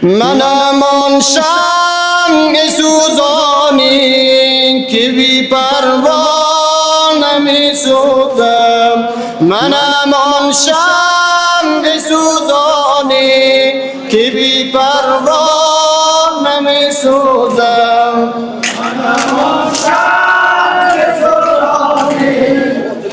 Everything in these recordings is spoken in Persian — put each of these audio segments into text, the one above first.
منم آن شمع سوزانی که بی پروا نمی سوزم. منم آن شمع سوزانی که بی پروا نمی سوزم. منم آن شمع سوزانی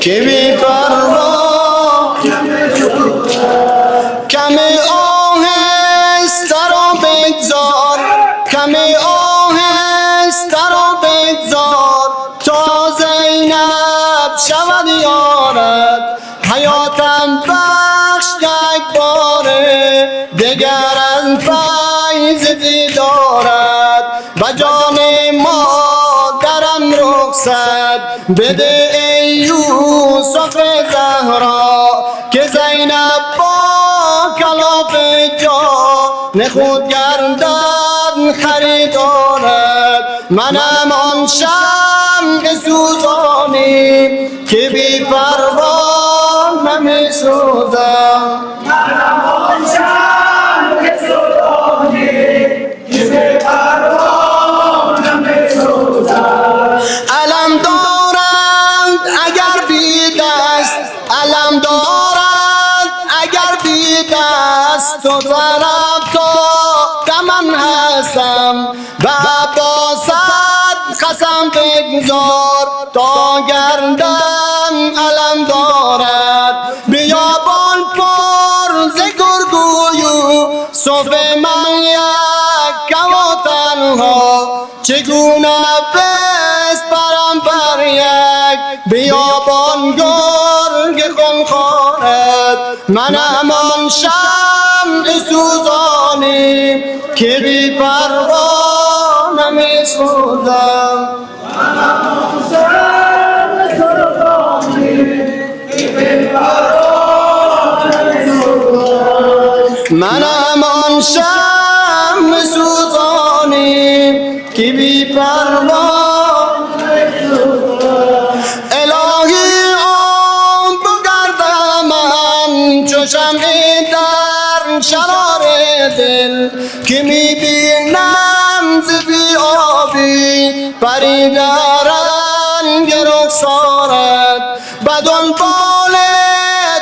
که بی پروا نمی سوزم. کمی آهسته را بگذار، کمی آهسته را بگذار تا زینب شود یارت. حیاتم بخش یک باره دگر از فیض دیدارت. و جان مادرم رخصت بده ای یوسف زهرا که زینب با کلاف جان خود گردن خریدارد. منم آن شمع سوزانی که بی پروا نمی سوزم. منم آن شمع سوزانی که بی پروا نمی سوزم. علم دارند اگر بی دست، علم دارند اگر بی دست و طرف تا من هستم. و عباست قسم بگذار تا گردن علم دارد. بیابان پر ز گرگویو صف من یک و تنها چگونه بسپرم بر یک بیابان گرگ خونخوارت. منم آن شمع سوزانی که بی پروا نمی سوزم. منم آن شمع سوزانی که بی پروا نمی سوزم. منم آن شمع سوزانی که بی پروا نمی سوزم. الهی آن بگردم من چو شمعی در شرار دل که می بینم ز بی آبی پریده رنگ رخسارت. به دنبال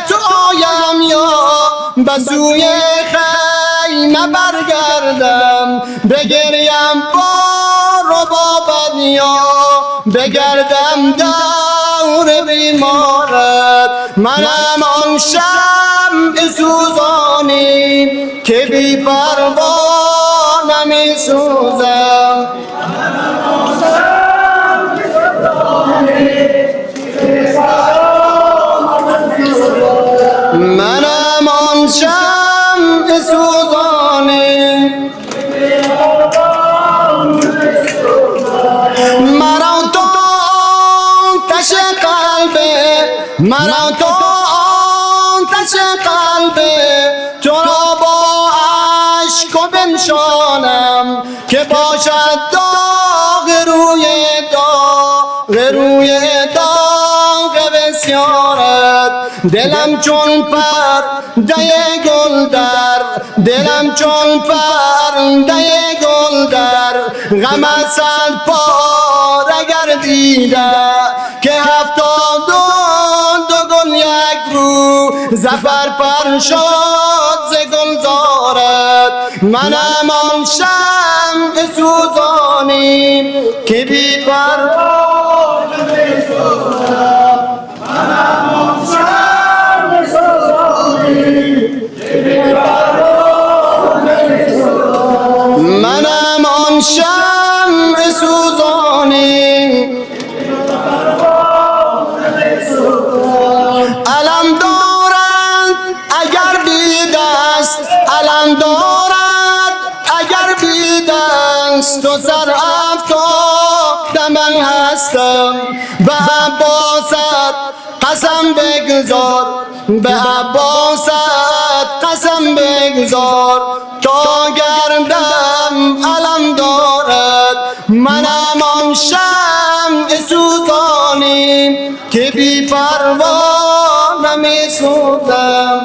تو آیم یا به سوی خیمه برگردم. بگریم با ربابت یا بگردم دور بیمارت. منم آن شمع سوزانی که بی پروا نمی سوزم. منم آن شمع سوزانی که بی پروا نمی سوزم. منم آن شمع سوزانی که بی پروا نمی سوزم. مرا تو آتش قلبه، مرا تو آتش قلبه تو را با عشق و بنشانم که باشد داغ روی داغ بسیارت. دلم چون پرده گل در، دلم چون پرده گل در غم صد پاره گردیده که 72 گل یک رو زفر پر شد ز گلزارت. منم آن شمع سوزانی که بی پروا نمی سوزم. منم آن شمع سوزانی که بی پروا نمی سوزم. منم آن شمع سوزانی علم دارد اگر بی دست، علم دارد اگر بی دست و سر افتاده من هستم. به عباست قسم بگذار، به عباست قسم بگذار تا گردم علم دارد. منم آن شمع سوزانی که بی پروا نمی سوزم.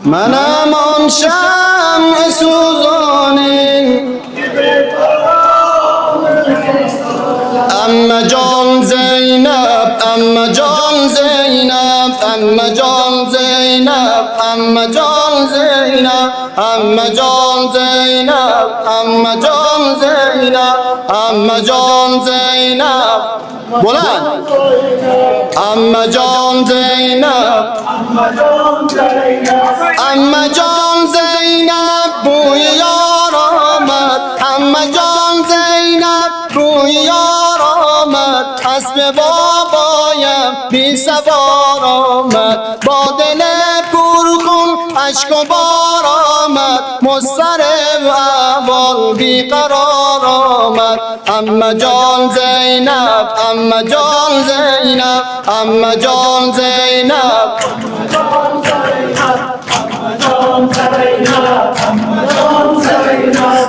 منم آن شمع سوزانی اما جان زینب اما جان زینب اما جان زینب اما جان زینب اما جان زینب اما جان زینب اما جان زینب بلند اما جان زینب اما جان زینب بوی یار آمد اما جان زینب بوی یار آمد اسب بابایم بی سوار آمد با دل پرخون اشک و بار آمد مضطرب احوال بی قرار آمد اما جان زینب اما جان زینب اما جان زینب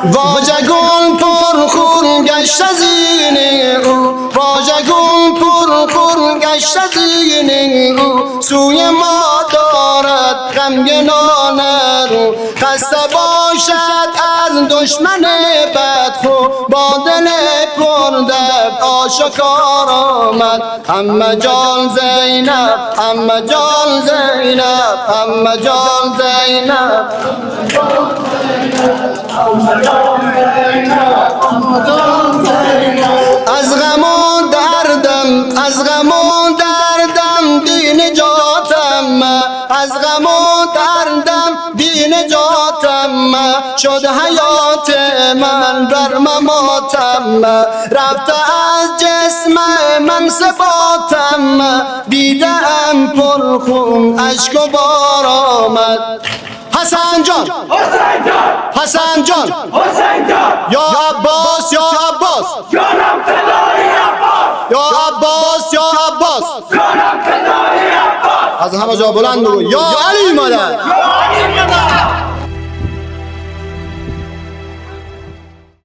واژگون پرخون گشت از اینه او واژگون پرخون گشت از اینه او سوی ما دارد غمگنانه رو خسته باشد از دشمن بدخو با دل پردرد آشکار آمد اما جان زینب اما جان زینب اما جان زینب از غم و دردم از غم و دردم بی نجاتم از غم و دردم بی نجاتم شد حیات من بر مماتم رفته از جسم من ثباتم دیدم پرخون اشک و بار آمد حسن جان حسن جان حسین جان یا عباس یا عباس جانم فدای عباس یا عباس یا عباس جانم فدای عباس از همه جا بلند بگو یا علی مادر یا علی مادر